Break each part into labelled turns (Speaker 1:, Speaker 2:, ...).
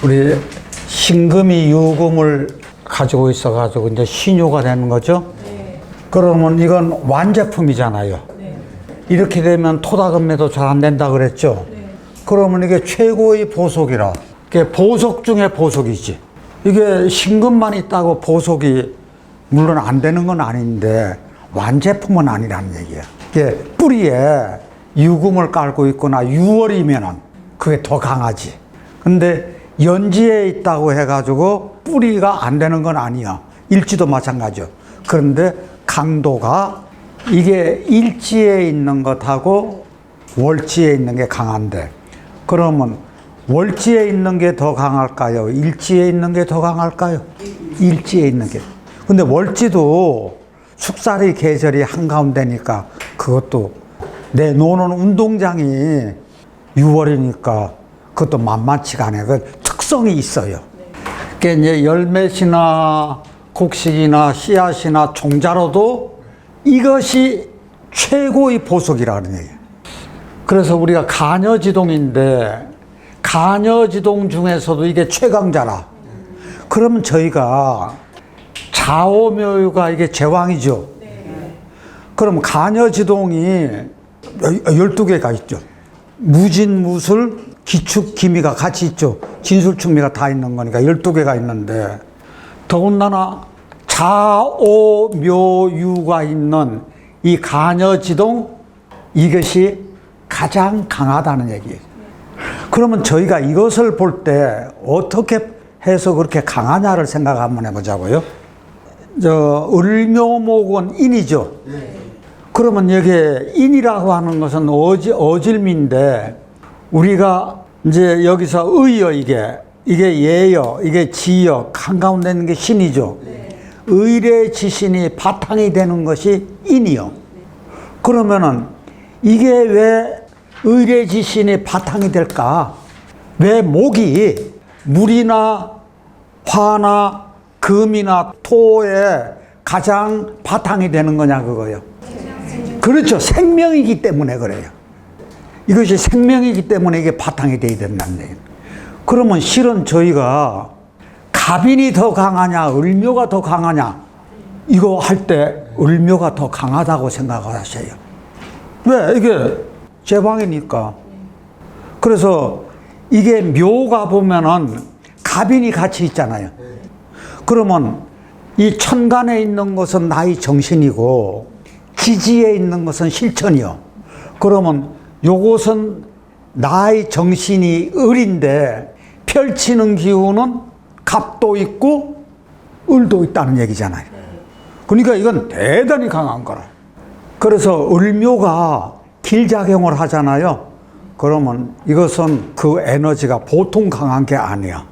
Speaker 1: 우리 신금이 유금을 가지고 있어가지고 이제 신유가 되는 거죠.
Speaker 2: 네.
Speaker 1: 그러면 이건 완제품이잖아요.
Speaker 2: 네.
Speaker 1: 이렇게 되면 토다금매도 잘 안 된다 그랬죠.
Speaker 2: 네.
Speaker 1: 그러면 이게 최고의 보석이라. 이게 보석 중에 보석이지. 이게 신금만 있다고 보석이 물론 안 되는 건 아닌데 완제품은 아니라는 얘기야. 이게 뿌리에 유금을 깔고 있거나 유월이면은 그게 더 강하지. 근데 연지에 있다고 해가지고 뿌리가 안 되는 건 아니야. 일지도 마찬가지요. 그런데 강도가 이게 일지에 있는 것하고 월지에 있는 게 강한데, 그러면 월지에 있는 게 더 강할까요? 일지에 있는 게 더 강할까요? 일지에 있는 게. 근데 월지도 숙살이 계절이 한가운데니까 그것도 내 노는 운동장이 6월이니까 그것도 만만치가 않아요. 그 특성이 있어요. 그러니까 이제 열매시나 곡식이나 씨앗이나 종자로도 이것이 최고의 보석이라는 얘기예요. 그래서 우리가 간여지동인데 간여지동 중에서도 이게 최강자라. 그러면 저희가 좌오묘유가 이게 제왕이죠. 그럼 간여지동이 12개가 있죠. 무진무술 기축 기미가 같이 있죠. 진술충미가 다 있는 거니까 12개가 있는데, 더군다나 좌오묘유가 있는 이 간여지동, 이것이 가장 강하다는 얘기예요. 그러면 저희가 이것을 볼 때 어떻게 해서 그렇게 강하냐를 생각 한번 해보자고요. 을묘목은 인이죠. 그러면 여기에 인이라고 하는 것은 어질미인데, 우리가 이제 여기서 의여, 이게 예여, 이게 지여, 한가운데 있는 게 신이죠. 의례지신이 바탕이 되는 것이 인이요. 그러면은 이게 왜 의례지신이 바탕이 될까? 왜 목이 물이나 화나 금이나 토에 가장 바탕이 되는 거냐, 그거요. 그렇죠. 생명이기 때문에 그래요. 이것이 생명이기 때문에 이게 바탕이 돼야 된다는 얘기예요. 그러면 실은 저희가 갑인이 더 강하냐, 을묘가 더 강하냐, 이거 할 때 을묘가 더 강하다고 생각을 하세요. 왜? 이게 제방이니까. 그래서 이게 묘가 보면은 갑인이 같이 있잖아요. 그러면 이 천간에 있는 것은 나의 정신이고 지지에 있는 것은 실천이요. 그러면 요것은 나의 정신이 을인데 펼치는 기운은 갑도 있고 을도 있다는 얘기잖아요. 그러니까 이건 대단히 강한 거라. 그래서 을묘가 길작용을 하잖아요. 그러면 이것은 그 에너지가 보통 강한 게 아니야.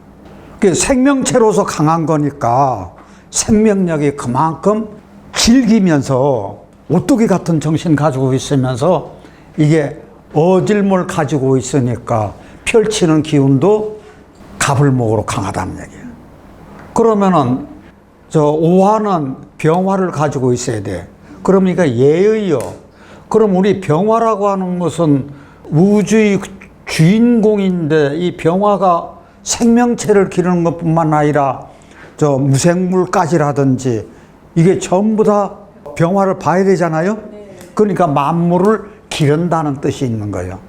Speaker 1: 생명체로서 강한 거니까 생명력이 그만큼 즐기면서 오뚜기 같은 정신 가지고 있으면서 이게 어질물 가지고 있으니까 펼치는 기운도 갑을목으로 강하다는 얘기예요. 그러면은 오화는 병화를 가지고 있어야 돼. 그러니까 예의요. 그럼 우리 병화라고 하는 것은 우주의 주인공인데, 이 병화가 생명체를 기르는 것뿐만 아니라 무생물까지라든지 이게 전부 다 병화를 봐야 되잖아요. 그러니까 만물을 기른다는 뜻이 있는 거예요.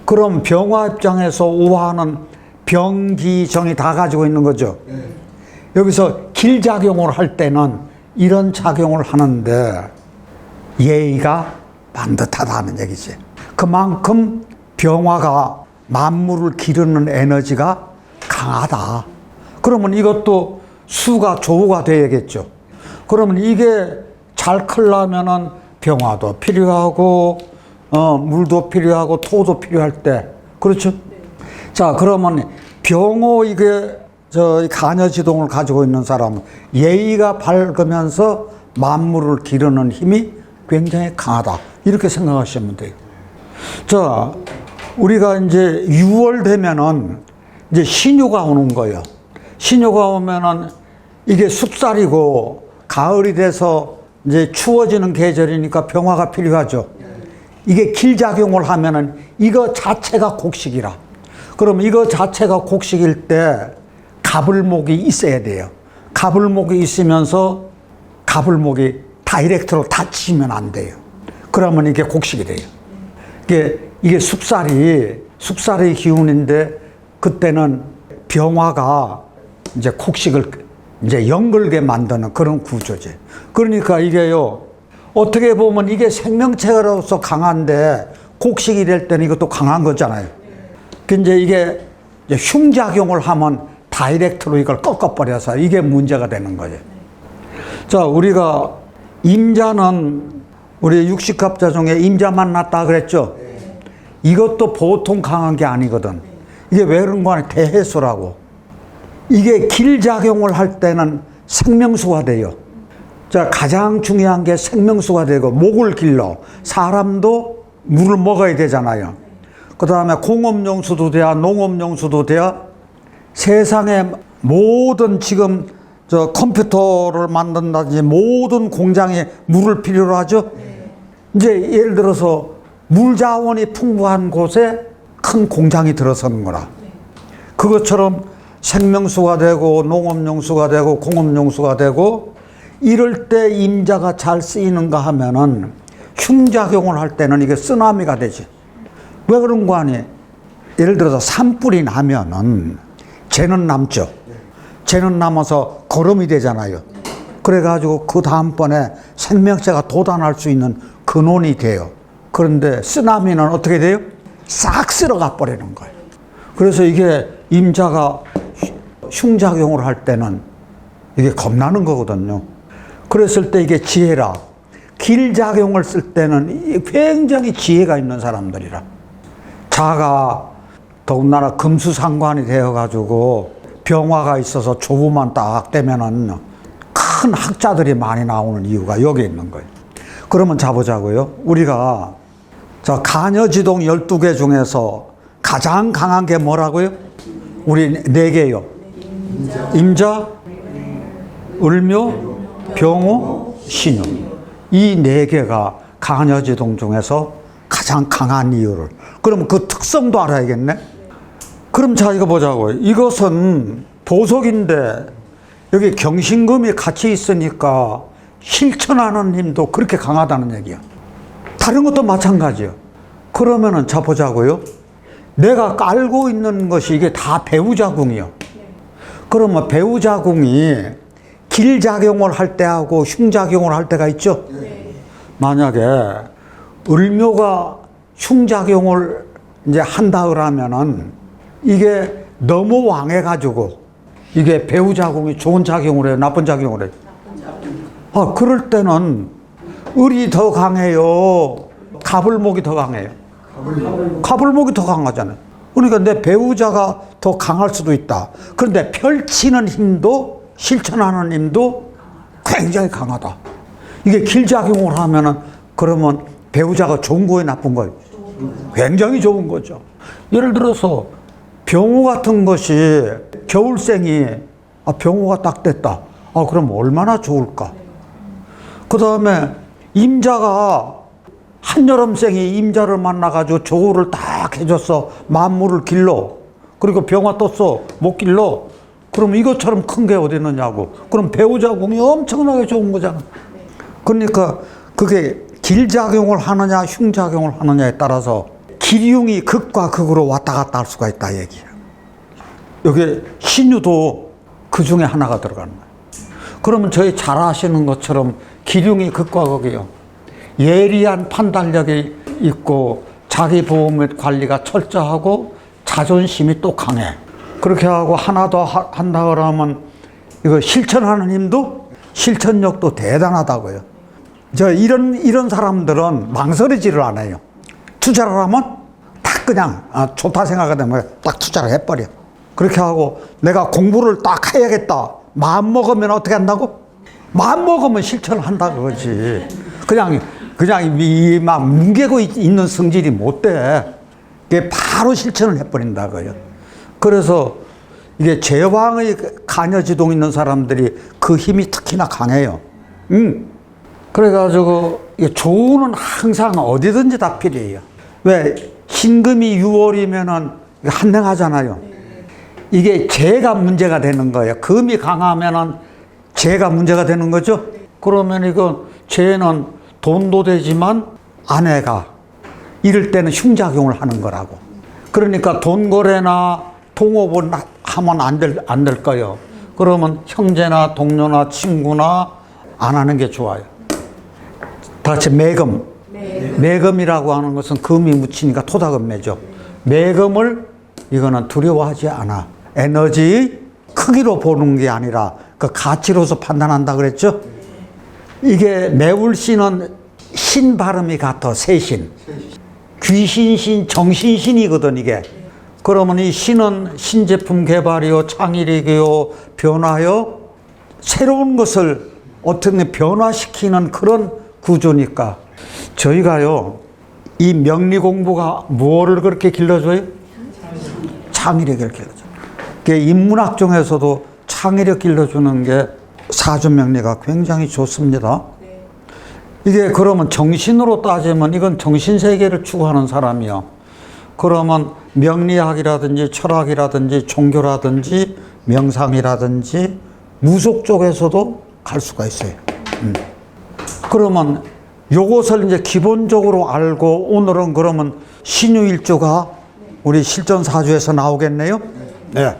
Speaker 1: 그럼 병화 입장에서 오화는 병기정이 다 가지고 있는 거죠. 여기서 길작용을 할 때는 이런 작용을 하는데 예의가 반듯하다는 얘기지. 그만큼 병화가 만물을 기르는 에너지가 강하다. 그러면 이것도 수가 조우가 돼야겠죠. 그러면 이게 잘 크려면은 병화도 필요하고 물도 필요하고 토도 필요할 때, 그렇죠? 자, 그러면 병호 이게 간여지동을 가지고 있는 사람은 예의가 밝으면서 만물을 기르는 힘이 굉장히 강하다. 이렇게 생각하시면 돼요. 자, 우리가 이제 6월 되면은 이제 신유가 오는 거예요. 신유가 오면은 이게 숙살이고 가을이 돼서 이제 추워지는 계절이니까 병화가 필요하죠. 이게 길작용을 하면은 이거 자체가 곡식이라. 그럼 이거 자체가 곡식일 때 가불목이 있어야 돼요. 가불목이 있으면서 가불목이 다이렉트로 닫히면 안 돼요. 그러면 이게 곡식이 돼요. 이게 숙살의 기운인데 그때는 병화가 이제 곡식을 이제 연글게 만드는 그런 구조죠. 그러니까 이게요, 어떻게 보면 이게 생명체로서 강한데 곡식이 될 때는 이것도 강한 거잖아요. 근데 이게 흉작용을 하면 다이렉트로 이걸 꺾어버려서 이게 문제가 되는 거죠. 자, 우리가 임자는 우리 육식갑자 중에 임자 만났다 그랬죠? 이것도 보통 강한 게 아니거든. 이게 왜 그런 거 아니야? 대해수라고. 이게 길작용을 할 때는 생명수가 돼요. 자, 가장 중요한 게 생명수가 되고 목을 길러. 사람도 물을 먹어야 되잖아요. 그 다음에 공업용수도 돼야 농업용수도 돼야 세상에 모든 지금 저 컴퓨터를 만든다든지 모든 공장에 물을 필요로 하죠. 이제 예를 들어서 물 자원이 풍부한 곳에 큰 공장이 들어서는 거라. 그것처럼 생명수가 되고 농업용수가 되고 공업용수가 되고 이럴 때 임자가 잘 쓰이는가 하면은 흉작용을 할 때는 이게 쓰나미가 되지. 왜 그런 거 아니? 예를 들어서 산불이 나면은 재는 남죠. 재는 남아서 거름이 되잖아요. 그래가지고 그 다음번에 생명체가 돋아날 수 있는 근원이 돼요. 그런데 쓰나미는 어떻게 돼요? 싹 쓸어가 버리는 거예요. 그래서 이게 임자가 흉작용을 할 때는 이게 겁나는 거거든요. 그랬을 때 이게 지혜라. 길작용을 쓸 때는 굉장히 지혜가 있는 사람들이라. 자가 더군다나 금수상관이 되어가지고 병화가 있어서 조부만 딱 되면은 큰 학자들이 많이 나오는 이유가 여기 있는 거예요. 그러면 자보자고요. 우리가 저 간여지동 12개 중에서 가장 강한 게 뭐라고요? 우리 4개요. 임자, 을묘, 병호, 신유. 이 4개가 간여지동 중에서 가장 강한 이유를. 그럼 그 특성도 알아야겠네? 그럼 자, 이거 보자고요. 이것은 보석인데 여기 경신금이 같이 있으니까 실천하는 힘도 그렇게 강하다는 얘기야. 다른 것도 마찬가지야. 그러면은 자, 보자고요. 내가 깔고 있는 것이 이게 다 배우자궁이요. 그러면 배우자궁이 길작용을 할 때하고 흉작용을 할 때가 있죠. 만약에 을묘가 흉작용을 이제 한다 그러면은 이게 너무 왕해가지고 이게 배우자궁이 좋은 작용을 해요? 나쁜 작용을 해요? 그럴 때는 을이 더 강해요? 가불목이 더 강해요? 가불목이 더 강하잖아요. 그러니까 내 배우자가 더 강할 수도 있다. 그런데 펼치는 힘도 실천하는 힘도 굉장히 강하다. 이게 길작용을 하면은 그러면 배우자가 좋은 거예요, 나쁜 거예요? 굉장히 좋은 거죠. 예를 들어서 병호 같은 것이 겨울생이 병호가 딱 됐다. 그럼 얼마나 좋을까? 그 다음에 임자가 한여름생이 임자를 만나가지고 조우를 딱 해줬어. 만물을 길러. 그리고 병화 떴어. 못 길러. 그럼 이것처럼 큰 게 어디 있느냐고. 그럼 배우자궁이 엄청나게 좋은 거잖아. 그러니까 그게 길작용을 하느냐 흉작용을 하느냐에 따라서 기륭이 극과 극으로 왔다 갔다 할 수가 있다 얘기야. 여기 신유도 그 중에 하나가 들어가는 거야. 그러면 저희 잘 아시는 것처럼 기륭이 극과 극이요. 예리한 판단력이 있고 자기 보호 및 관리가 철저하고 자존심이 또 강해. 그렇게 하고 하나 더 한다 그러면 이거 실천하는 힘도 실천력도 대단하다고요. 이런 사람들은 망설이지를 않아요. 투자를 하면 딱 그냥 좋다 생각하면 딱 투자를 해버려. 그렇게 하고 내가 공부를 딱 해야겠다. 마음 먹으면 어떻게 한다고? 마음 먹으면 실천을 한다 그거지. 그냥 막 뭉개고 있는 성질이 못 돼. 이게 바로 실천을 해버린다고요. 그래서 이게 제왕의 간여지동 있는 사람들이 그 힘이 특히나 강해요. 그래가지고 조우는 항상 어디든지 다 필요해요. 왜 신금이 6월이면은 한행하잖아요. 이게 재가 문제가 되는 거예요. 금이 강하면은 재가 문제가 되는 거죠. 그러면 이거 재는 돈도 되지만 아내가 이럴 때는 흉작용을 하는 거라고. 그러니까 돈 거래나 동업을 하면 안 될 거예요. 그러면 형제나 동료나 친구나 안 하는 게 좋아요. 다 같이 매금. 매금이라고 하는 것은 금이 묻히니까 토닥은매죠. 매금을 이거는 두려워하지 않아. 에너지의 크기로 보는 게 아니라 그 가치로서 판단한다 그랬죠. 이게 매울신은 신 발음이 같아. 세신. 귀신신, 정신신이거든 이게. 그러면 이 신은 신제품 개발이요, 창의력이요, 변화요, 새로운 것을 어떻게 변화시키는 그런 구조니까 저희가요, 이 명리 공부가 뭐를 그렇게 길러줘요? 창의력을 길러줘요. 인문학 중에서도 창의력 길러주는 게 사주명리가 굉장히 좋습니다. 이게 그러면 정신으로 따지면 이건 정신세계를 추구하는 사람이요. 그러면 명리학이라든지 철학이라든지 종교라든지 명상이라든지 무속 쪽에서도 갈 수가 있어요. 그러면 요것을 이제 기본적으로 알고 오늘은 그러면 신유일주가 우리 실전사주에서 나오겠네요. 네.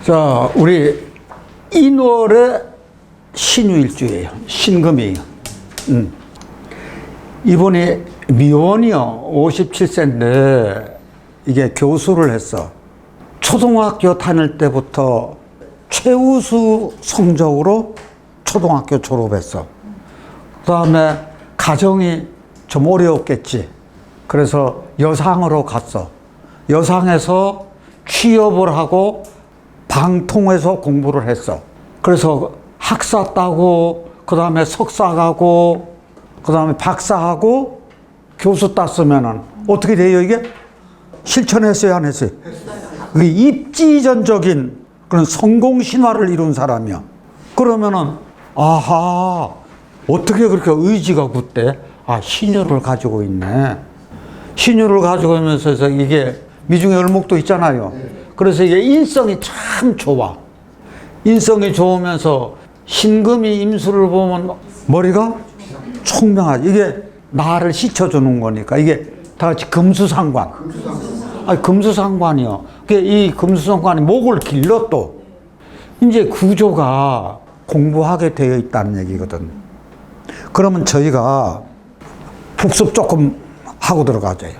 Speaker 1: 자, 우리 인월의 신유일주예요. 신금이에요. 이번에 미원이요. 57세인데 이게 교수를 했어. 초등학교 다닐 때부터 최우수 성적으로 초등학교 졸업했어. 그 다음에 가정이 좀 어려웠겠지. 그래서 여상으로 갔어. 여상에서 취업을 하고 방통에서 공부를 했어. 그래서 학사 따고, 그 다음에 석사 가고, 그 다음에 박사하고, 교수 땄으면은 어떻게 돼요, 이게? 실천했어요, 안 했어요? 그 입지전적인 그런 성공 신화를 이룬 사람이야. 그러면은, 아하, 어떻게 그렇게 의지가 굳대? 아, 신유를 가지고 있네. 신유를 가지고 있면서 이게 미중의 을목도 있잖아요. 그래서 이게 인성이 참 좋아. 인성이 좋으면서 신금이 임수를 보면 머리가 총명하지. 이게 나를 씻어주는 거니까. 이게 다 같이 금수상관. 아니, 금수상관이요. 이 금수상관이 목을 길러 또. 이제 구조가 공부하게 되어 있다는 얘기거든. 그러면 저희가 복습 조금 하고 들어가자요.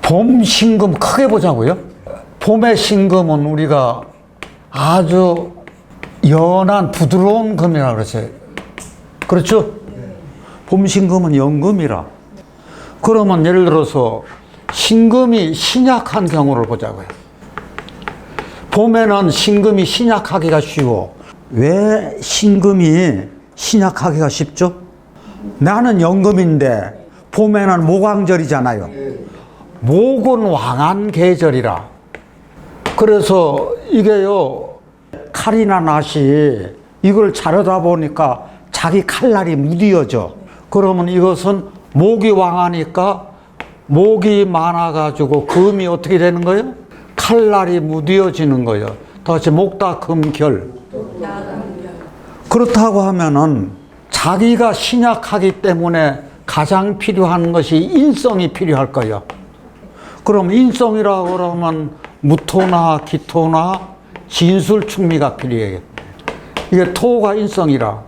Speaker 1: 봄 신금 크게 보자고요. 봄의 신금은 우리가 아주 연한 부드러운 금이라 그랬어요. 그렇죠? 봄 신금은 연금이라. 그러면 예를 들어서 신금이 신약한 경우를 보자고요. 봄에는 신금이 신약하기가 쉬워. 왜 신금이 신약하기가 쉽죠? 나는 연금인데 봄에는 모광절이잖아요. 목은 왕한 계절이라. 그래서 이게요, 칼이나 낫이 이걸 자르다 보니까 자기 칼날이 무디어져. 그러면 이것은 목이 왕하니까 목이 많아가지고 금이 어떻게 되는 거예요? 칼날이 무디어지는 거예요. 다시 목다금결. 그렇다고 하면은 자기가 신약하기 때문에 가장 필요한 것이 인성이 필요할 거예요. 그럼 인성이라고 그러면 무토나 기토나 진술충미가 필요해요. 이게 토가 인성이라.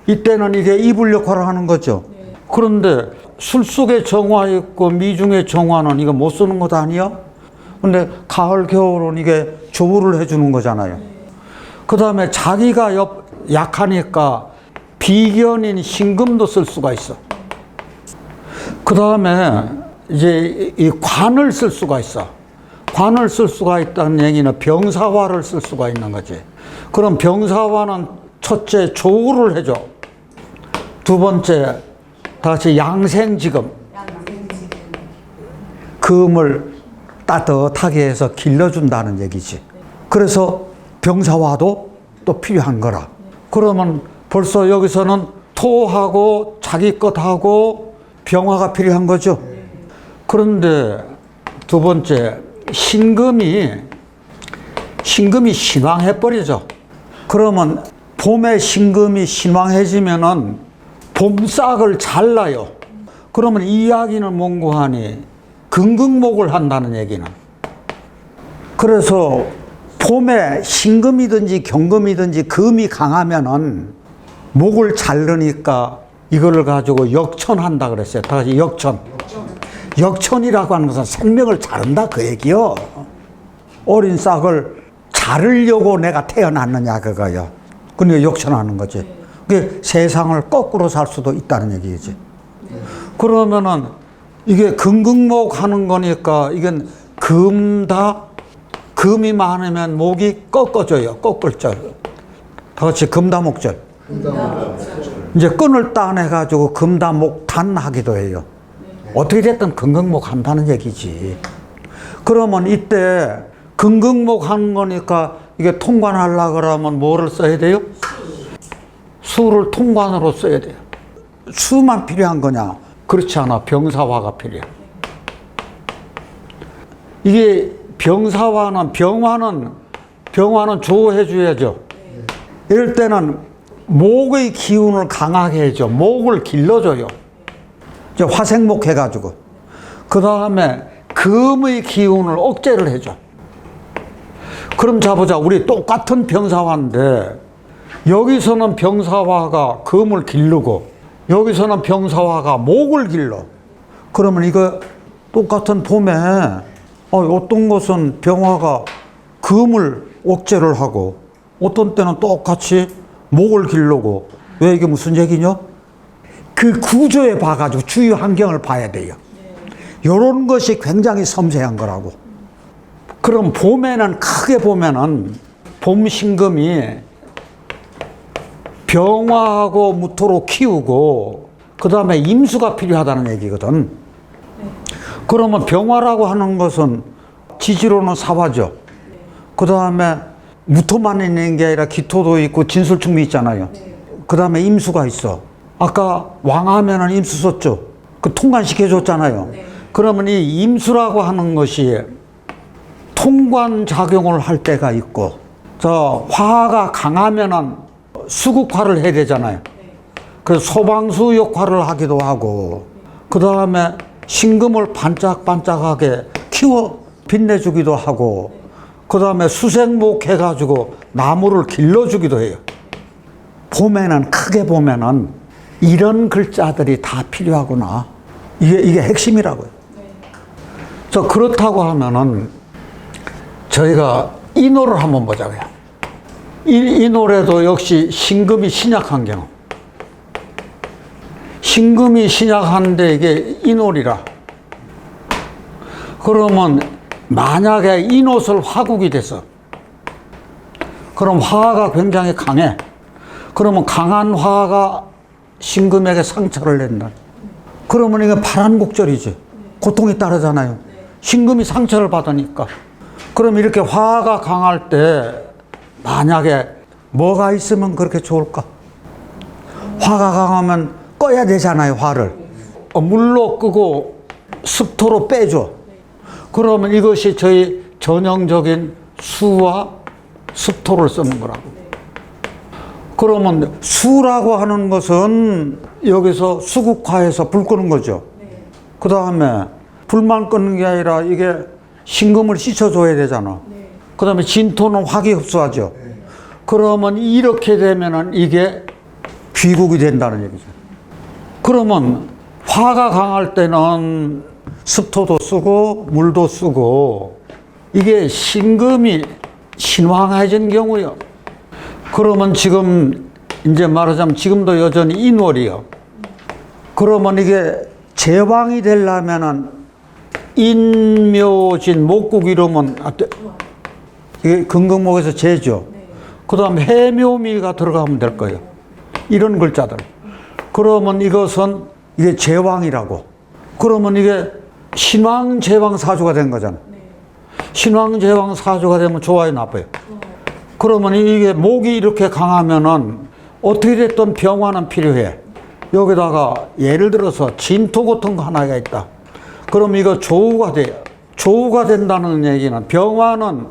Speaker 1: 이때는 이게 이불 역할을 하는 거죠. 그런데 술 속에 정화 있고 미중의 정화는 이거 못 쓰는 것 아니야? 근데 가을 겨울은 이게 조우를 해주는 거잖아요. 그 다음에 자기가 약하니까 비견인 신금도 쓸 수가 있어. 그 다음에 이제 이 관을 쓸 수가 있어. 관을 쓸 수가 있다는 얘기는 병사화를 쓸 수가 있는 거지. 그럼 병사화는 첫째 조우를 해줘. 두 번째 다 같이 양생지금. 금을 따뜻하게 해서 길러준다는 얘기지. 그래서 병사화도 또 필요한 거라. 그러면 벌써 여기서는 토하고 자기 것하고 병화가 필요한 거죠. 그런데 두 번째, 신금이 신왕해버리죠. 그러면 봄에 신금이 신왕해지면은 봄싹을 잘라요. 그러면 이 이야기는 뭔고 하니 금극목을 한다는 얘기는. 그래서 봄에 신금이든지 경금이든지 금이 강하면은 목을 자르니까 이거를 가지고 역천한다 그랬어요. 다 같이 역천. 역천이라고 하는 것은 생명을 자른다 그 얘기요. 어린 싹을 자르려고 내가 태어났느냐 그거요. 그러니까 역천하는 거지. 그게 세상을 거꾸로 살 수도 있다는 얘기지. 그러면은 이게 금극목 하는 거니까 이건 금이 많으면 목이 꺾어져요. 꺾을절. 다 같이 금다목절. 이제 끈을 따내가지고 금다목단 하기도 해요. 어떻게 됐든 금극목 한다는 얘기지. 그러면 이때 금극목 하는 거니까 이게 통관하려고 그러면 뭐를 써야 돼요? 수를 통관으로 써야 돼요. 수만 필요한 거냐? 그렇지 않아. 병사화가 필요해. 이게 병사화는 병화는 조해 줘야죠. 이럴 때는 목의 기운을 강하게 해줘. 목을 길러줘요. 이제 화생목 해가지고. 그 다음에 금의 기운을 억제를 해줘. 그럼 자보자. 우리 똑같은 병사화인데 여기서는 병사화가 금을 기르고 여기서는 병사화가 목을 길러. 그러면 이거 똑같은 봄에 어떤 것은 병화가 금을 억제를 하고 어떤 때는 똑같이 목을 기르고. 왜 이게 무슨 얘기냐? 그 구조에 봐가지고 주위 환경을 봐야 돼요. 이런 것이 굉장히 섬세한 거라고. 그럼 봄에는 크게 보면은 봄 신금이 병화하고 무토로 키우고 그 다음에 임수가 필요하다는 얘기거든. 그러면 병화라고 하는 것은 지지로는 사화죠. 그 다음에 무토만 있는 게 아니라 기토도 있고 진술충미 있잖아요. 그 다음에 임수가 있어. 아까 왕하면은 임수 썼죠. 그 통관시켜줬잖아요. 그러면 이 임수라고 하는 것이 통관작용을 할 때가 있고, 화가 강하면은 수국화를 해야 되잖아요. 그래서 소방수 역할을 하기도 하고, 그 다음에 신금을 반짝반짝하게 키워 빛내주기도 하고, 그 다음에 수생목 해가지고 나무를 길러주기도 해요. 봄에는 크게 보면은 이런 글자들이 다 필요하구나. 이게 핵심이라고요. 그렇다고 하면은 저희가 인호를 한번 보자고요. 이 노래도 역시 신금이 신약한 경우. 신금이 신약한데 이게 인월이라. 그러면 만약에 인옷을 화국이 돼서 그럼 화가 굉장히 강해. 그러면 강한 화가 신금에게 상처를 낸다. 그러면 이게 발한곡절이지. 고통이 따르잖아요. 신금이 상처를 받으니까. 그럼 이렇게 화가 강할 때 만약에 뭐가 있으면 그렇게 좋을까? 화가 강하면 꺼야 되잖아요, 화를. 물로 끄고 습토로 빼줘. 그러면 이것이 저희 전형적인 수와 습토를 쓰는 거라고. 그러면 수라고 하는 것은 여기서 수국화해서 불 끄는 거죠. 그 다음에 불만 끄는 게 아니라 이게 신금을 씻어줘야 되잖아. 그 다음에 진토는 화기 흡수하죠. 그러면 이렇게 되면은 이게 귀국이 된다는 얘기죠. 그러면 화가 강할 때는 습토도 쓰고 물도 쓰고 이게 신금이 신왕해진 경우요. 그러면 지금 이제 말하자면 지금도 여전히 인월이요. 그러면 이게 제왕이 되려면은 인묘진 목국 이름은 이게 금극목에서 제죠. 그 다음 해묘미가 들어가면 될 거예요. 이런 글자들. 그러면 이것은 이게 제왕이라고. 그러면 이게 신왕 제왕 사주가 된 거잖아. 신왕 제왕 사주가 되면 좋아요, 나빠요? 그러면 이게 목이 이렇게 강하면은 어떻게 됐든 병화는 필요해. 여기다가 예를 들어서 진토 같은 거 하나가 있다. 그럼 이거 조우가 돼요. 조우가 된다는 얘기는 병화는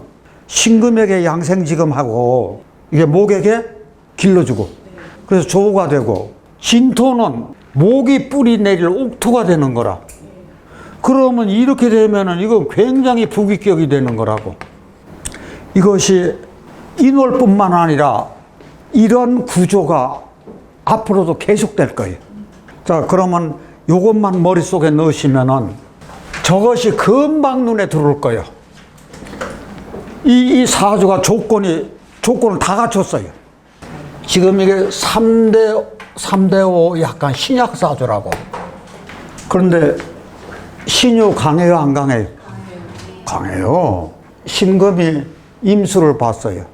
Speaker 1: 신금에게 양생지금하고 이게 목에게 길러주고 그래서 조우가 되고 진토는 목이 뿌리 내릴 옥토가 되는 거라. 그러면 이렇게 되면은 이건 굉장히 부귀격이 되는 거라고. 이것이 인월뿐만 아니라 이런 구조가 앞으로도 계속될 거예요. 자, 그러면 이것만 머릿속에 넣으시면은 저것이 금방 눈에 들어올 거예요. 이 사주가 조건을 다 갖췄어요. 지금 이게 3대5 약간 신약 사주라고. 그런데 신유 강해요, 안 강해요? 강해요. 신금이 임수를 봤어요.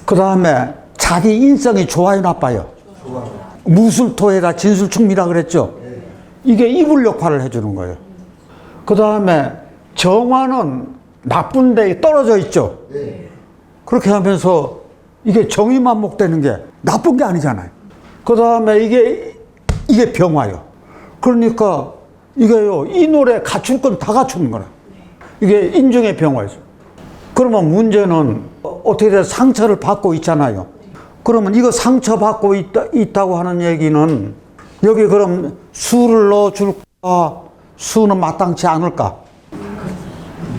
Speaker 1: 그 다음에 자기 인성이 좋아요, 나빠요? 무술토에다 진술충미라 그랬죠? 이게 이불 역할을 해주는 거예요. 그 다음에 정화는 나쁜 데 떨어져 있죠? 그렇게 하면서 이게 정의만목되는 게 나쁜 게 아니잖아요. 그 다음에 이게 병화요. 그러니까 이게요, 이 노래 갖출 건 다 갖추는 거라. 이게 인중의 병화였어. 그러면 문제는 어떻게 돼 상처를 받고 있잖아요. 그러면 이거 상처받고 있다고 하는 얘기는 여기 그럼 수를 넣어줄까? 수는 마땅치 않을까?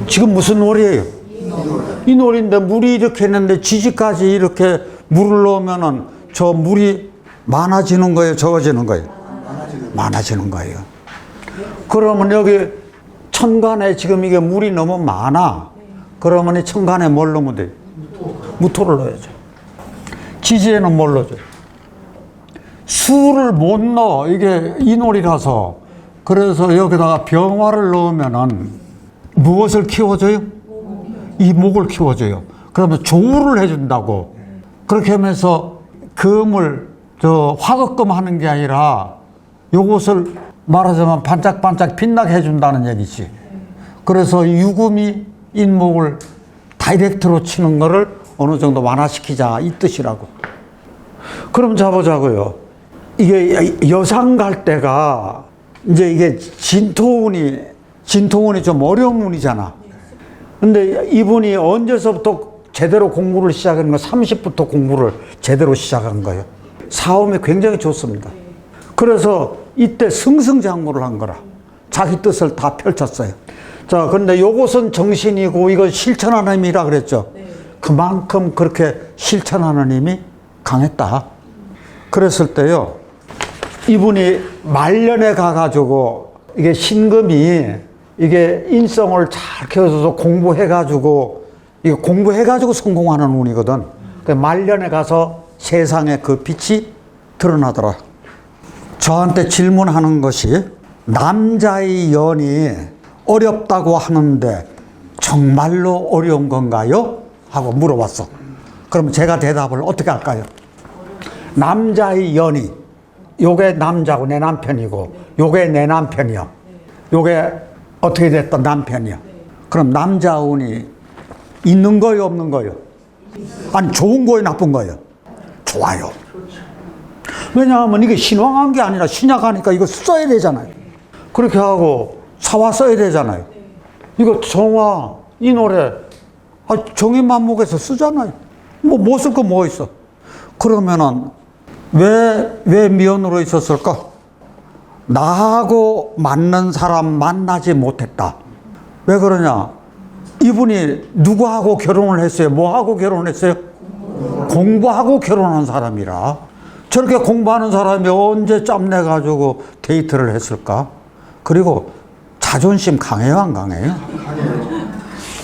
Speaker 1: 지금 무슨 놀이에요? 이 놀인데 물이 이렇게 했는데 지지까지 이렇게 물을 넣으면은 저 물이 많아지는 거예요? 적어지는 거예요? 많아지는 거예요. 그러면 여기 천간에 지금 이게 물이 너무 많아. 그러면 이 천간에 뭘 넣으면 돼요? 무토를 넣어야죠. 지지에는 뭘 넣어줘요? 수를 못 넣어. 이게 인월이라서. 그래서 여기다가 병화를 넣으면은 무엇을 키워줘요? 이 목을 키워줘요. 그러면 조우를 해준다고. 그렇게 하면서 금을 화급금 하는 게 아니라 요것을 말하자면 반짝반짝 빛나게 해준다는 얘기지. 그래서 유금이 인목을 다이렉트로 치는 거를 어느 정도 완화시키자 이 뜻이라고. 그럼 자보자고요. 이게 여상 갈 때가 이제 이게 진토운이 좀 어려운 운이잖아. 근데 이분이 언제서부터 제대로 공부를 시작하는 거 30부터 공부를 제대로 시작한 거예요. 사움이 굉장히 좋습니다. 그래서 이때 승승장구를 한 거라. 자기 뜻을 다 펼쳤어요. 자, 근데 요것은 정신이고 이건 실천하는 힘이라 그랬죠. 그만큼 그렇게 실천하는 힘이 강했다. 그랬을 때요, 이분이 말년에 가가지고 이게 신금이 이게 인성을 잘 키워줘서 공부해가지고 이게 공부해가지고 성공하는 운이거든. 말년에 가서 세상에 그 빛이 드러나더라. 저한테 질문하는 것이 남자의 연이 어렵다고 하는데 정말로 어려운 건가요? 하고 물어봤어. 그럼 제가 대답을 어떻게 할까요? 남자의 연이, 요게 남자고 내 남편이고 요게 내 남편이요. 요게 어떻게 됐던 남편이요. 그럼 남자 운이 있는 거요, 없는 거요? 아니, 좋은 거요, 나쁜 거요? 좋아요. 왜냐하면 이게 신왕한 게 아니라 신약하니까 이거 써야 되잖아요. 그렇게 하고 사화 써야 되잖아요. 이거 정화, 이 노래 정의만목에서 쓰잖아요. 뭐 쓸 거 뭐 있어? 그러면은 왜 미혼으로 있었을까? 나하고 맞는 사람 만나지 못했다. 왜 그러냐? 이분이 누구하고 결혼을 했어요? 뭐하고 결혼했어요? 공부하고 결혼한 사람이라. 저렇게 공부하는 사람이 언제 짬내가지고 데이트를 했을까? 그리고 자존심 강해요, 안 강해요?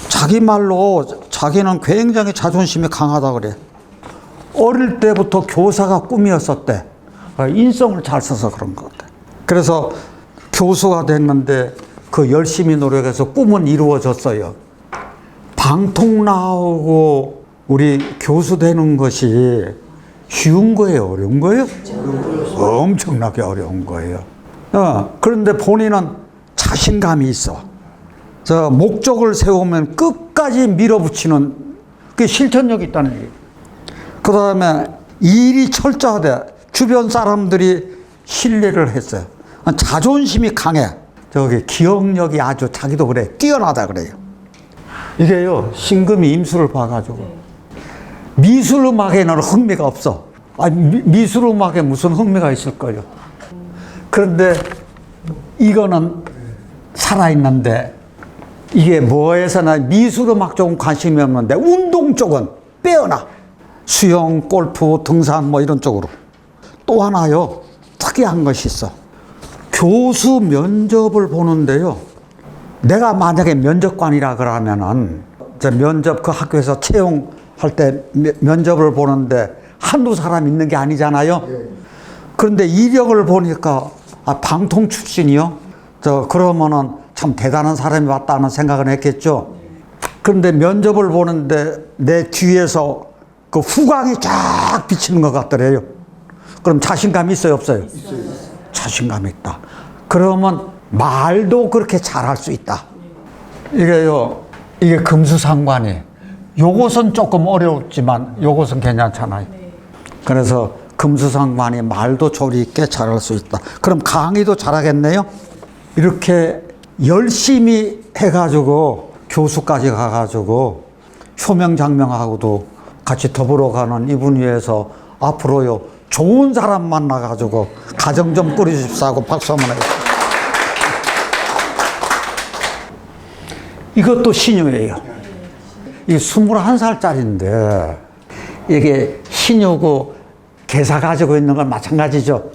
Speaker 1: 자기 말로 자기는 굉장히 자존심이 강하다 그래. 어릴 때부터 교사가 꿈이었었대. 인성을 잘 써서 그런 것 같아. 그래서 교수가 됐는데 그 열심히 노력해서 꿈은 이루어졌어요. 방통 나오고 우리 교수 되는 것이 쉬운 거예요, 어려운 거예요? 엄청나게 어려운 거예요. 그런데 본인은 자신감이 있어. 저 목적을 세우면 끝까지 밀어붙이는 그 실천력이 있다는 얘기예요. 그 다음에 일이 철저하대. 주변 사람들이 신뢰를 했어요. 자존심이 강해. 저기 기억력이 아주 자기도 그래. 뛰어나다 그래요. 이게요, 신금이 임수를 봐가지고. 미술음악에는 흥미가 없어. 미술음악에 무슨 흥미가 있을 거예요. 그런데 이거는 살아있는데 이게 뭐에서나 미술음악 쪽은 관심이 없는데 운동 쪽은 빼어나. 수영, 골프, 등산 뭐 이런 쪽으로. 또 하나요, 특이한 것이 있어. 교수 면접을 보는데요, 내가 만약에 면접관이라 그러면은 저 면접 그 학교에서 채용할 때 면접을 보는데 한두 사람 있는 게 아니잖아요. 그런데 이력을 보니까 방통 출신이요. 그러면은 참 대단한 사람이 왔다는 생각을 했겠죠. 그런데 면접을 보는데 내 뒤에서 그 후광이 쫙 비치는 것 같더래요. 그럼 자신감이 있어요, 없어요? 있어요. 자신감이 있다. 그러면 말도 그렇게 잘할 수 있다. 이게 금수상관이에요. 요것은 조금 어려웠지만 요것은 괜찮잖아요. 그래서 금수상관이 말도 조리 있게 잘할 수 있다. 그럼 강의도 잘하겠네요. 이렇게 열심히 해가지고 교수까지 가가지고 효명장명하고도 같이 더불어 가는 이분 위해서 앞으로요, 좋은 사람 만나가지고 가정 좀 꾸려주십사고 박수 한번 해주세요. 이것도 신유예요. 이게 21살짜리인데 이게 신유고 개사 가지고 있는 건 마찬가지죠.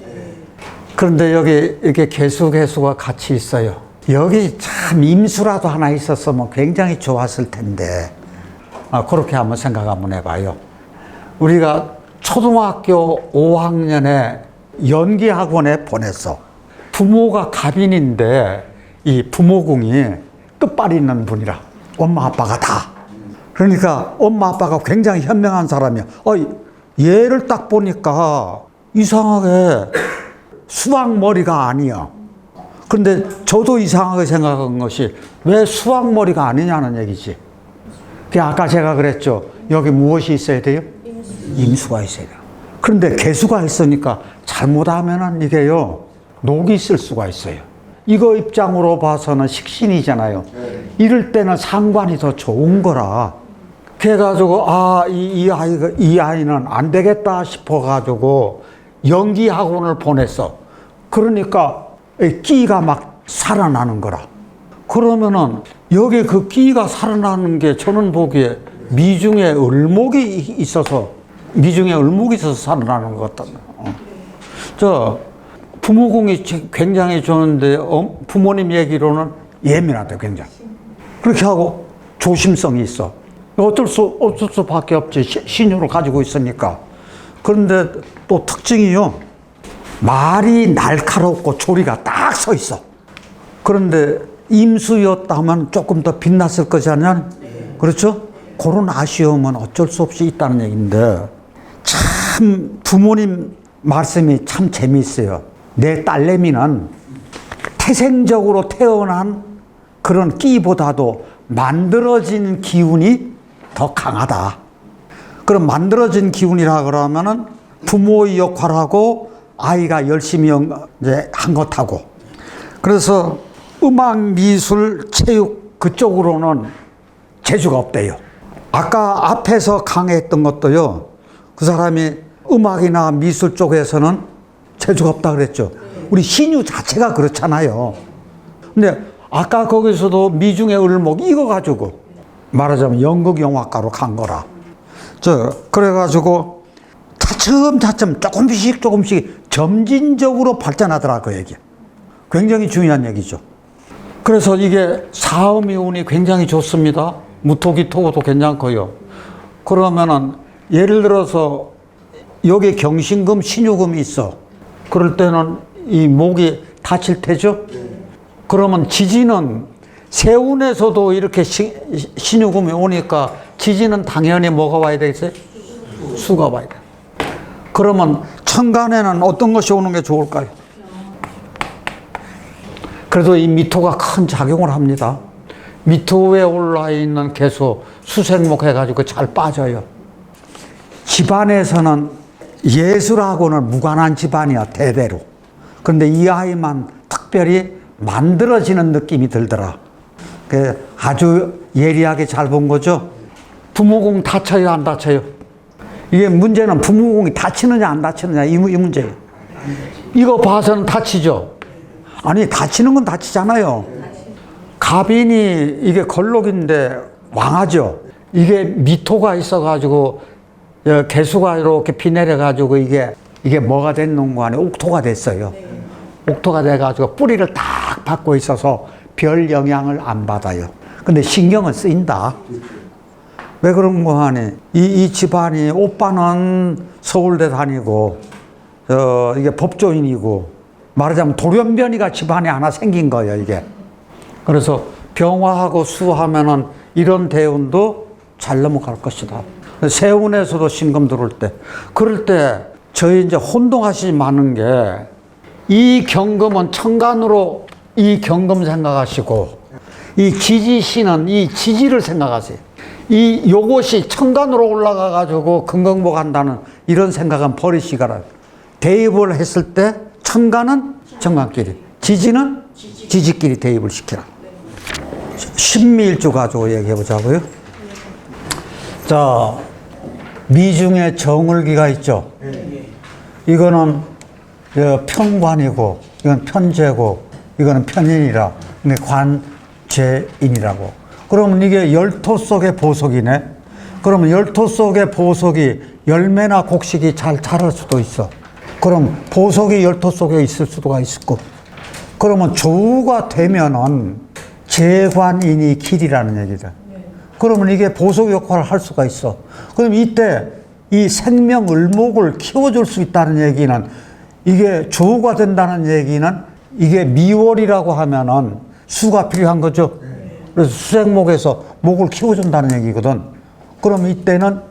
Speaker 1: 그런데 여기 이렇게 개수가 같이 있어요. 여기 참 임수라도 하나 있었으면 굉장히 좋았을 텐데. 그렇게 한번 생각 한번 해봐요. 우리가 초등학교 5학년에 연기학원에 보냈어. 부모가 갑인인데 이 부모궁이 끝발이 있는 분이라. 엄마 아빠가 다. 그러니까 엄마 아빠가 굉장히 현명한 사람이야. 얘를 딱 보니까 이상하게 수학머리가 아니야. 그런데 저도 이상하게 생각한 것이 왜 수학머리가 아니냐는 얘기지. 아까 제가 그랬죠. 여기 무엇이 있어야 돼요? 임수가 있어야 돼요. 그런데 개수가 있으니까 잘못하면은 이게요, 녹이 있을 수가 있어요. 이거 입장으로 봐서는 식신이잖아요. 이럴 때는 상관이 더 좋은 거라. 그래가지고 이 아이는 안 되겠다 싶어가지고 연기 학원을 보냈어. 그러니까 끼가 막 살아나는 거라. 그러면은 여기 그 끼가 살아나는 게 저는 보기에 미중에 을목이 있어서 살아나는 것 같다. 저 부모궁이 굉장히 좋은데 부모님 얘기로는 예민하다, 굉장히. 그렇게 하고 조심성이 있어. 어쩔 수밖에 없지. 신유를 가지고 있으니까. 그런데 또 특징이요, 말이 날카롭고 조리가 딱 서 있어. 그런데 임수였다면 조금 더 빛났을 거잖아요. 그렇죠? 그런 아쉬움은 어쩔 수 없이 있다는 얘기인데, 참 부모님 말씀이 참 재미있어요. 내 딸내미는 태생적으로 태어난 그런 끼보다도 만들어진 기운이 더 강하다. 그럼 만들어진 기운이라 그러면은 부모의 역할하고 아이가 열심히 이제 한 것하고. 그래서 음악, 미술, 체육 그쪽으로는 재주가 없대요. 아까 앞에서 강의했던 것도요, 그 사람이 음악이나 미술 쪽에서는 재주가 없다 그랬죠. 우리 신유 자체가 그렇잖아요. 근데 아까 거기서도 미중의 을목 이거 가지고 말하자면 연극영화과로 간 거라. 그래가지고 차츰차츰 조금씩 점진적으로 발전하더라, 그 얘기. 굉장히 중요한 얘기죠. 그래서 이게 사음이 운이 굉장히 좋습니다. 무토기 토도 괜찮고요. 그러면은 예를 들어서 여기 경신금, 신유금이 있어. 그럴 때는 이 목이 다칠 테죠. 그러면 지지는 세운에서도 이렇게 신유금이 오니까 지지는 당연히 뭐가 와야 되겠어요? 수가 와야 돼. 그러면 천간에는 어떤 것이 오는 게 좋을까요? 그래도 이 미토가 큰 작용을 합니다. 미토에 올라 있는 개수 수생목 해가지고 잘 빠져요. 집안에서는 예술하고는 무관한 집안이야, 대대로. 그런데 이 아이만 특별히 만들어지는 느낌이 들더라. 아주 예리하게 잘 본 거죠. 부모공 다쳐요, 안 다쳐요? 이게 문제는 부모공이 다치느냐 안 다치느냐 이 문제예요. 이거 봐서는 다치죠. 아니 다치는 건 다치잖아요. 갑인이 이게 걸록인데 왕하죠. 이게 미토가 있어가지고 개수가 이렇게 비 내려가지고 이게 뭐가 됐는 거 아니에요? 옥토가 됐어요. 옥토가 돼가지고 뿌리를 딱 받고 있어서 별 영향을 안 받아요. 근데 신경은 쓰인다. 왜 그런 거 하니? 이 집안이 오빠는 서울대 다니고 이게 법조인이고 말하자면 돌연변이가 집안에 하나 생긴 거예요, 이게. 그래서 병화하고 수하면은 이런 대운도 잘 넘어갈 것이다. 세운에서도 신금 들어올 때. 그럴 때 저희 이제 혼동하시지 마는 게 이 경금은 천간으로 이 경금 생각하시고 이 지지신은 이 지지를 생각하세요. 요것이 천간으로 올라가 가지고 금강복한다는 이런 생각은 버리시거라. 대입을 했을 때 천간은 천간끼리, 지지는 지지끼리 대입을 시키라. 신미일주 가지고 얘기해 보자고요. 자, 미중에 정을기가 있죠. 이거는 편관이고, 이건 편재고, 이거는 편인이라. 근데 관재인이라고. 그러면 이게 열토 속의 보석이네. 그러면 열토 속의 보석이 열매나 곡식이 잘 자랄 수도 있어. 그럼 보석이 열토 속에 있을 수도 있고. 그러면 조우가 되면은 재관인이 길이라는 얘기다. 그러면 이게 보석 역할을 할 수가 있어. 그럼 이때 이 생명을목을 키워줄 수 있다는 얘기는 이게 조우가 된다는 얘기는 이게 미월이라고 하면은 수가 필요한 거죠. 그래서 수생목에서 목을 키워준다는 얘기거든. 그럼 이때는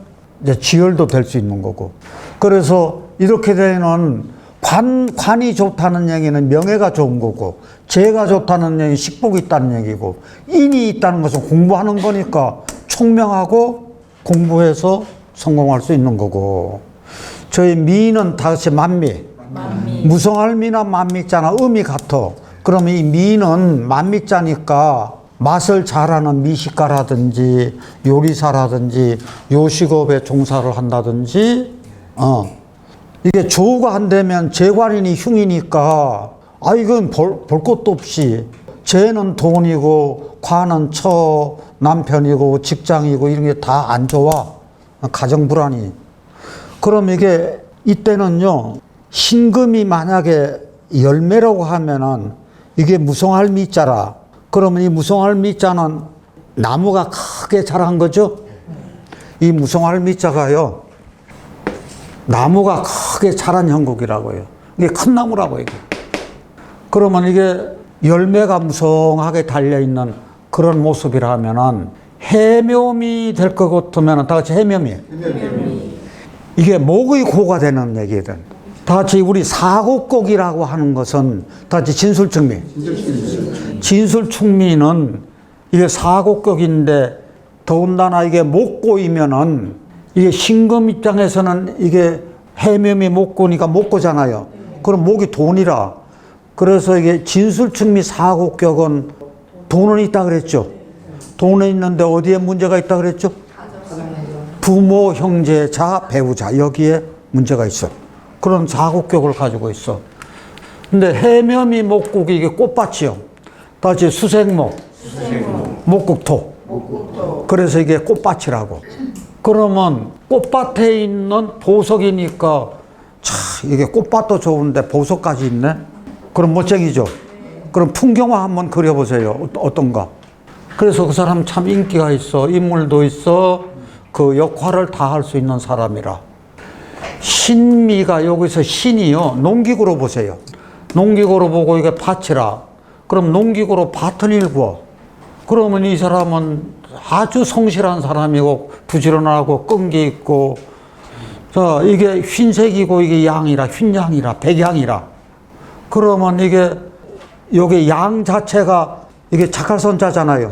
Speaker 1: 이제 지열도 될 수 있는 거고. 그래서 이렇게 되는 관이 좋다는 얘기는 명예가 좋은 거고, 재가 좋다는 얘기는 식복이 있다는 얘기고, 인이 있다는 것은 공부하는 거니까 총명하고 공부해서 성공할 수 있는 거고. 저희 미는 다시 만미. 무성할미나 만미자나 음이 같아. 그러면 이 미는 만미자니까 맛을 잘하는 미식가라든지 요리사라든지 요식업에 종사를 한다든지 이게 조우가 안 되면 재관인이 흉이니까 이건 볼 것도 없이 재는 돈이고 관은 처 남편이고 직장이고 이런 게 다 안 좋아. 가정 불안이. 그럼 이게 이때는요 신금이 만약에 열매라고 하면은 이게 무성할 미자라. 그러면 이 무성할 미자는 나무가 크게 자란 거죠. 이 무성할 미자가요 나무가 크게 자란 형국이라고요. 이게 큰 나무라고 이게. 그러면 이게 열매가 무성하게 달려있는 그런 모습이라면은 해묘미 될 것 같으면 다 같이 해묘미. 이게 목의 고가 되는 얘기거든. 다 같이 우리 사곡곡이라고 하는 것은 다 같이 진술충미. 진술충미는 이게 사곡곡인데 더군다나 이게 목고이면은 이게 신금 입장에서는 이게 해묘미 목고니까 목고잖아요. 그럼 목이 돈이라. 그래서 이게 진술충미 사곡격은 돈은 있다 그랬죠. 돈은 있는데 어디에 문제가 있다 그랬죠? 부모, 형제, 자, 배우자 여기에 문제가 있어. 그런 사곡격을 가지고 있어. 근데 해묘미 목국이 이게 꽃밭이요. 다시 수생목, 목국토. 그래서 이게 꽃밭이라고. 그러면 꽃밭에 있는 보석이니까 이게 꽃밭도 좋은데 보석까지 있네? 그럼 멋쟁이죠. 그럼 풍경화 한번 그려보세요. 어떤가? 그래서 그 사람 참 인기가 있어. 인물도 있어. 그 역할을 다 할 수 있는 사람이라. 신미가 여기서 신이요. 농기구로 보세요. 농기구로 보고 이게 밭이라. 그럼 농기구로 밭을 일구어. 그러면 이 사람은 아주 성실한 사람이고 부지런하고 끈기 있고 이게 흰색이고 이게 양이라 흰양이라 백양이라. 그러면 이게 여기 양 자체가 이게 착할선자잖아요.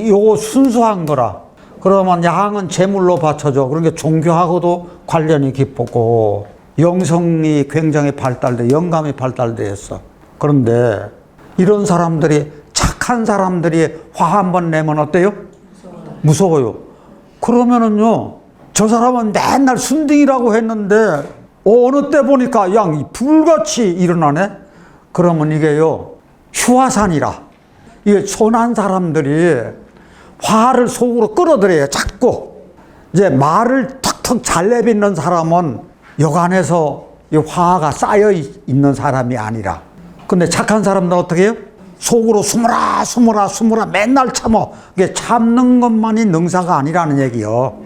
Speaker 1: 요거 순수한 거라. 그러면 양은 재물로 바쳐줘. 그러니까 종교하고도 관련이 깊고 영성이 굉장히 발달돼, 영감이 발달되었어. 그런데 이런 사람들이, 착한 사람들이 화 한 번 내면 어때요? 무서워요. 그러면은요, 저 사람은 맨날 순딩이라고 했는데 어느 때 보니까 양 불같이 일어나네? 그러면 이게요, 휴화산이라. 이게 선한 사람들이 화를 속으로 끌어들여요, 자꾸. 이제 말을 턱턱 잘 내뱉는 사람은 여간에서 이 화가 쌓여 있는 사람이 아니라. 근데 착한 사람들은 어떻게 해요? 속으로 숨어라 맨날 참어. 이게 참는 것만이 능사가 아니라는 얘기요.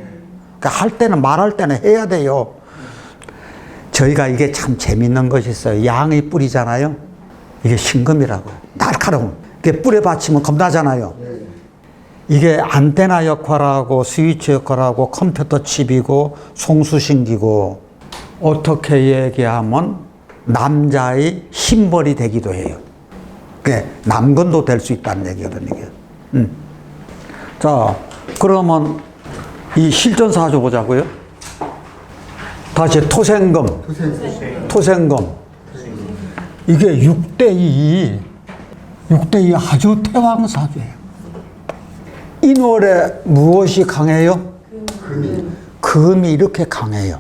Speaker 1: 그러니까 할 때는, 말할 때는 해야 돼요. 저희가 이게 참 재밌는 것이 있어요. 양이 뿌리잖아요. 이게 신금이라고. 날카로운. 이게 뿔에 받치면 겁나잖아요. 이게 안테나 역할하고 스위치 역할하고 컴퓨터 칩이고 송수신기고, 어떻게 얘기하면 남자의 심벌이 되기도 해요. 그게 남건도 될 수 있다는 얘기거든요. 자, 그러면 이 실전사주 보자고요. 다시 토생금. 이게 6대2 아주 태왕사주예요. 이 노래 무엇이 강해요? 금이 이렇게 강해요.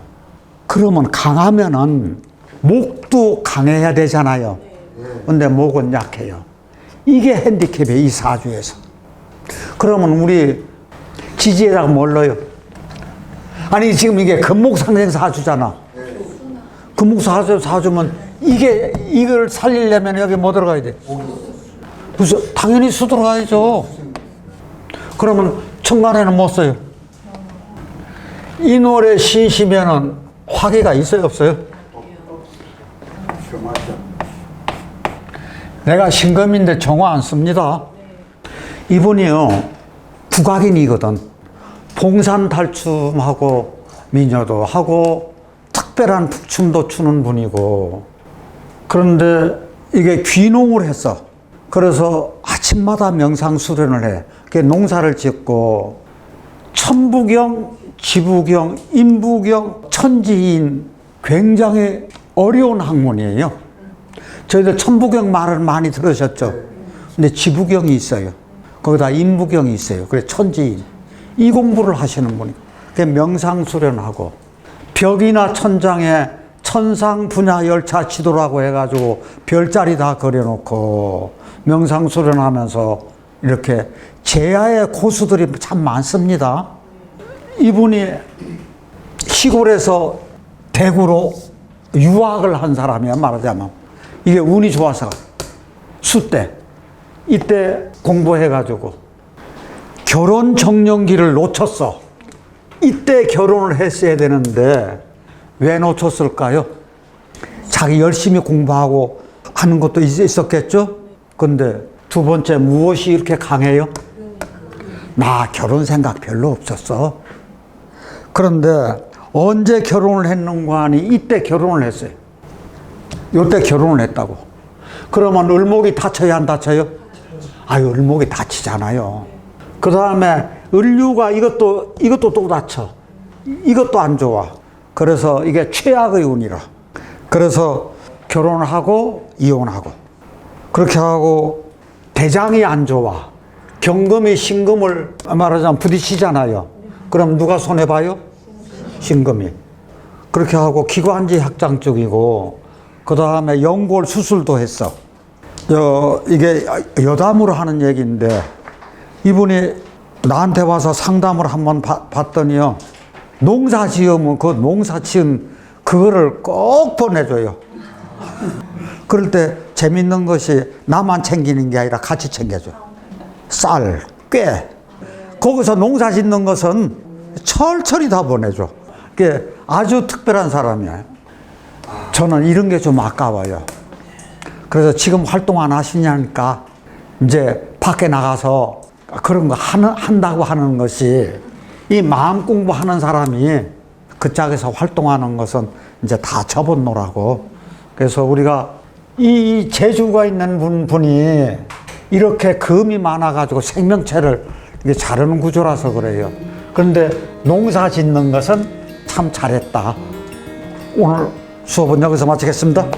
Speaker 1: 그러면 강하면은 목도 강해야 되잖아요. 근데 목은 약해요. 이게 핸디캡이에요, 이 사주에서. 그러면 우리 지지에다가 뭘로요? 아니, 지금 이게 금목상생 사주잖아. 금목사주면 이걸 살리려면 여기 뭐 들어가야 돼? 그래서 당연히 수 들어가야죠. 그러면 천간에는 못 써요. 이 노래 시시면은 화기가 있어요, 없어요? 내가 신금인데 정화 안 씁니다. 이분이요, 국악인이거든. 봉산탈춤하고 미녀도 하고 특별한 북춤도 추는 분이고. 그런데 이게 귀농을 했어. 그래서 아침마다 명상 수련을 해. 그 농사를 짓고 천부경, 지부경, 인부경, 천지인, 굉장히 어려운 학문이에요. 저희들 천부경 말을 많이 들으셨죠? 근데 지부경이 있어요. 거기다 인부경이 있어요. 그래, 천지인. 이 공부를 하시는 분이. 그 명상 수련하고 벽이나 천장에 천상 분야 열차 지도라고 해가지고 별자리 다 그려놓고 명상 수련하면서 이렇게 제야의 고수들이 참 많습니다. 이분이 시골에서 대구로 유학을 한 사람이야, 말하자면. 이게 운이 좋아서 수때 이때 공부해가지고 결혼 정년기를 놓쳤어. 이때 결혼을 했어야 되는데 왜 놓쳤을까요? 자기 열심히 공부하고 하는 것도 있었겠죠? 근데 두 번째, 무엇이 이렇게 강해요? 나 결혼 생각 별로 없었어. 그런데 언제 결혼을 했는가 하니 이때 결혼을 했어요. 이때 결혼을 했다고. 그러면 을목이 다쳐야 안 다쳐요? 아유, 을목이 다치잖아요. 그 다음에 을류가 이것도 또 다쳐. 이것도 안 좋아. 그래서 이게 최악의 운이라. 그래서 결혼을 하고 이혼하고 그렇게 하고 대장이 안 좋아. 경금이 신금을 말하자면 부딪히잖아요. 그럼 누가 손해봐요? 신금이. 그렇게 하고 기관지 확장 쪽이고 그 다음에 연골 수술도 했어. 이게 여담으로 하는 얘기인데 이분이 나한테 와서 상담을 한번 봤더니요. 농사 지으면 그 농사 지은 그거를 꼭 보내줘요. 그럴 때 재밌는 것이 나만 챙기는 게 아니라 같이 챙겨줘. 쌀, 꽤. 거기서 농사 짓는 것은 철철이 다 보내줘. 그게 아주 특별한 사람이에요. 저는 이런 게 좀 아까워요. 그래서 지금 활동 안 하시냐니까 이제 밖에 나가서 그런 거 한다고 하는 것이 이 마음 공부하는 사람이 그 짝에서 활동하는 것은 이제 다 접었노라고. 그래서 우리가 이 재주가 있는 분이 이렇게 금이 많아가지고 생명체를 이게 자르는 구조라서 그래요. 그런데 농사 짓는 것은 참 잘했다. 오늘 수업은 여기서 마치겠습니다. 네.